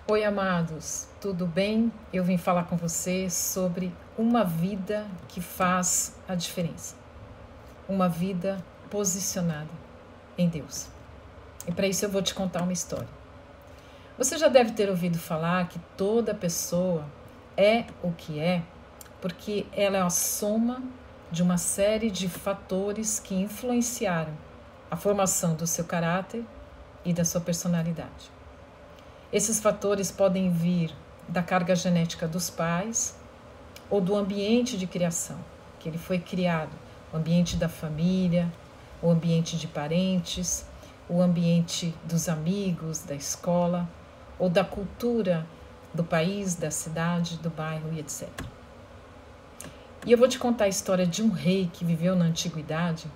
Oi, amados, tudo bem? Eu vim falar com você sobre uma vida que faz a diferença. Uma vida posicionada em Deus. E para isso eu vou te contar uma história. Você já deve ter ouvido falar que toda pessoa é o que é porque ela é a soma de uma série de fatores que influenciaram a formação do seu caráter e da sua personalidade. Esses fatores podem vir da carga genética dos pais ou do ambiente de criação, que ele foi criado, o ambiente da família, o ambiente de parentes, o ambiente dos amigos, da escola, ou da cultura do país, da cidade, do bairro e etc. E eu vou te contar a história de um rei que viveu na antiguidade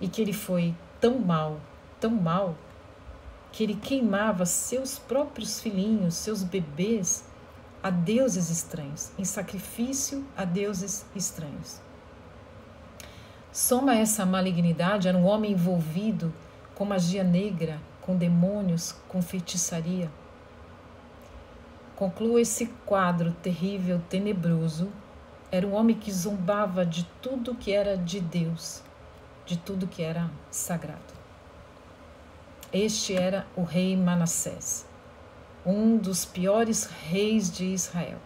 e que ele foi tão mal, que ele queimava seus próprios filhinhos, seus bebês, a deuses estranhos, em sacrifício a deuses estranhos. Soma essa malignidade, era um homem envolvido com magia negra, com demônios, com feitiçaria. Conclua esse quadro terrível, tenebroso. Era um homem que zombava de tudo que era de Deus, de tudo que era sagrado. Este era o rei Manassés, um dos piores reis de Israel.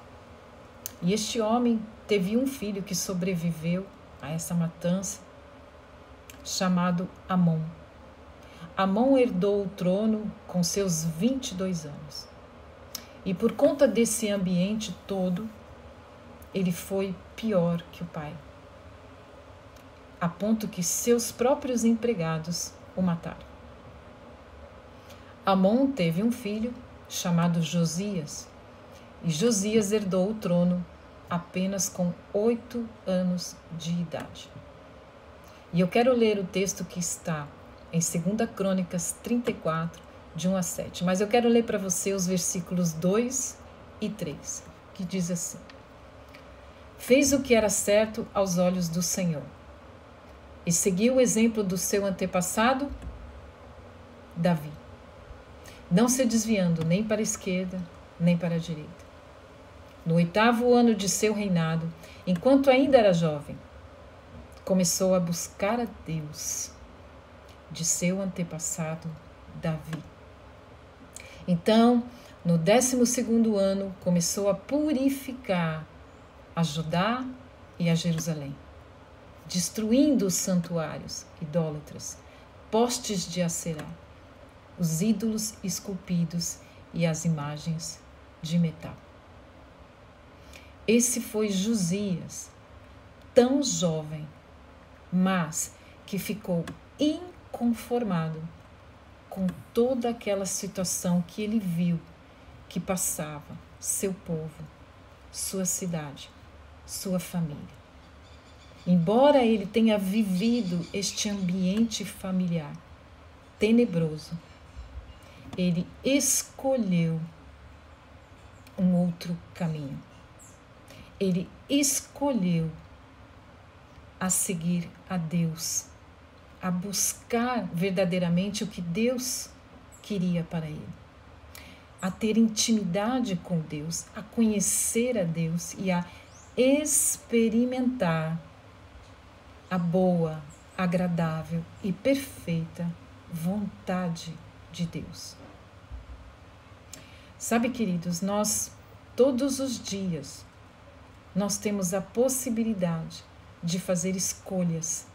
E este homem teve um filho que sobreviveu a essa matança, chamado Amon. Amon herdou o trono com seus 22 anos. E por conta desse ambiente todo, ele foi pior que o pai, a ponto que seus próprios empregados o mataram. Amon teve um filho chamado Josias, e Josias herdou o trono apenas com 8 anos de idade. E eu quero ler o texto que está em 2 Crônicas 34, de 1 a 7, mas eu quero ler para você os versículos 2 e 3, que diz assim: Fez o que era certo aos olhos do Senhor, e seguiu o exemplo do seu antepassado, Davi, não se desviando nem para a esquerda, nem para a direita. No 8º ano de seu reinado, enquanto ainda era jovem, começou a buscar a Deus de seu antepassado Davi. Então, no 12º ano, começou a purificar a Judá e a Jerusalém, destruindo os santuários idólatras, postes de Aserá, os ídolos esculpidos e as imagens de metal. Esse foi Josias, tão jovem, mas que ficou inconformado com toda aquela situação que ele viu que passava seu povo, sua cidade, sua família. Embora ele tenha vivido este ambiente familiar tenebroso, ele escolheu um outro caminho. Ele escolheu a seguir a Deus, a buscar verdadeiramente o que Deus queria para ele, a ter intimidade com Deus, a conhecer a Deus e a experimentar a boa, agradável e perfeita vontade de Deus. Sabe, queridos, nós todos os dias nós temos a possibilidade de fazer escolhas,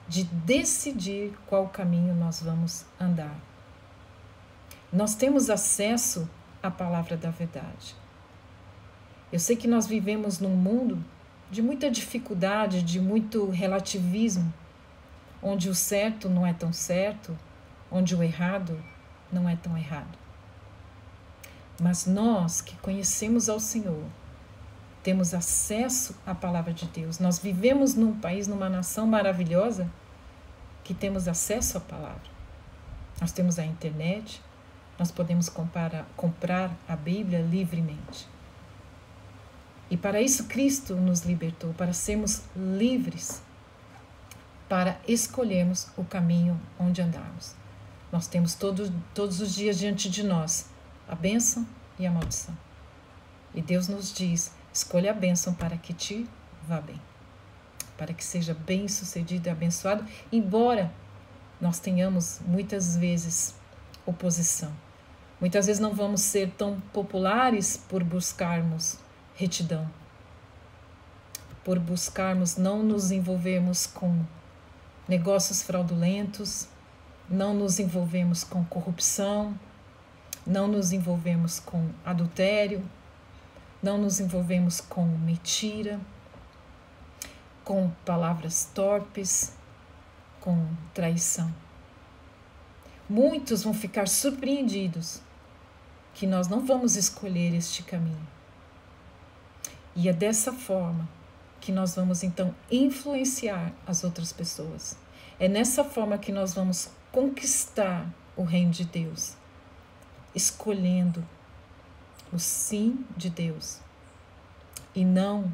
de decidir qual caminho nós vamos andar. Nós temos acesso à palavra da verdade. Eu sei que nós vivemos num mundo de muita dificuldade, de muito relativismo, onde o certo não é tão certo, onde o errado não é tão errado. Mas nós que conhecemos ao Senhor, temos acesso à palavra de Deus. Nós vivemos num país, numa nação maravilhosa, que temos acesso à palavra. Nós temos a internet, nós podemos comprar a Bíblia livremente. E para isso Cristo nos libertou, para sermos livres, para escolhermos o caminho onde andarmos. Nós temos todos os dias diante de nós a bênção e a maldição. E Deus nos diz: escolha a bênção para que te vá bem, para que seja bem sucedido e abençoado, embora nós tenhamos muitas vezes oposição. Muitas vezes não vamos ser tão populares por buscarmos retidão, por buscarmos não nos envolvermos com negócios fraudulentos, não nos envolvemos com corrupção, não nos envolvemos com adultério, não nos envolvemos com mentira, com palavras torpes, com traição. Muitos vão ficar surpreendidos que nós não vamos escolher este caminho. E é dessa forma que nós vamos então influenciar as outras pessoas. É nessa forma que nós vamos conquistar o reino de Deus, escolhendo o sim de Deus e não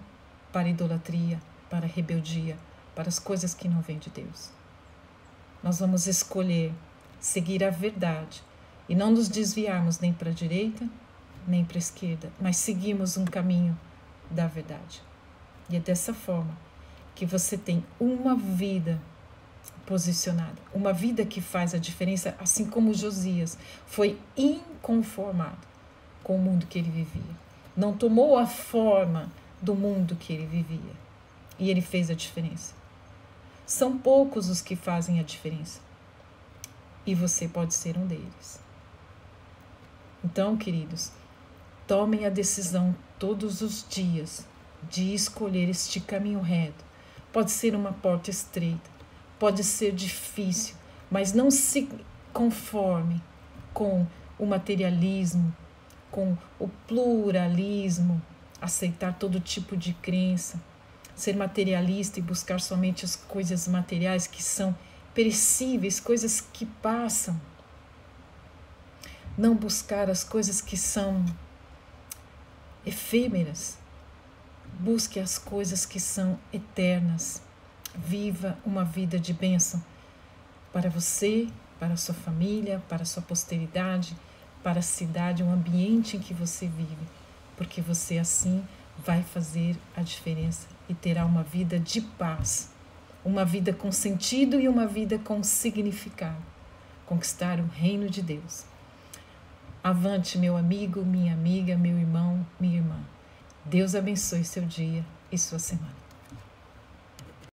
para a idolatria, para a rebeldia, para as coisas que não vêm de Deus. Nós vamos escolher seguir a verdade e não nos desviarmos nem para a direita, nem para a esquerda, mas seguirmos um caminho da verdade. E é dessa forma que você tem uma vida posicionada, uma vida que faz a diferença, assim como Josias foi inconformado com o mundo que ele vivia. Não tomou a forma do mundo que ele vivia. E ele fez a diferença. São poucos os que fazem a diferença. E você pode ser um deles. Então, queridos, tomem a decisão todos os dias de escolher este caminho reto. Pode ser uma porta estreita, pode ser difícil, mas não se conforme com o materialismo, com o pluralismo, aceitar todo tipo de crença, ser materialista e buscar somente as coisas materiais que são perecíveis, coisas que passam. Não buscar as coisas que são efêmeras. Busque as coisas que são eternas. Viva uma vida de bênção para você, para a sua família, para a sua posteridade, para a cidade, o ambiente em que você vive, porque você assim vai fazer a diferença e terá uma vida de paz, uma vida com sentido e uma vida com significado. Conquistar o reino de Deus. Avante, meu amigo, minha amiga, meu irmão, minha irmã. Deus abençoe seu dia e sua semana.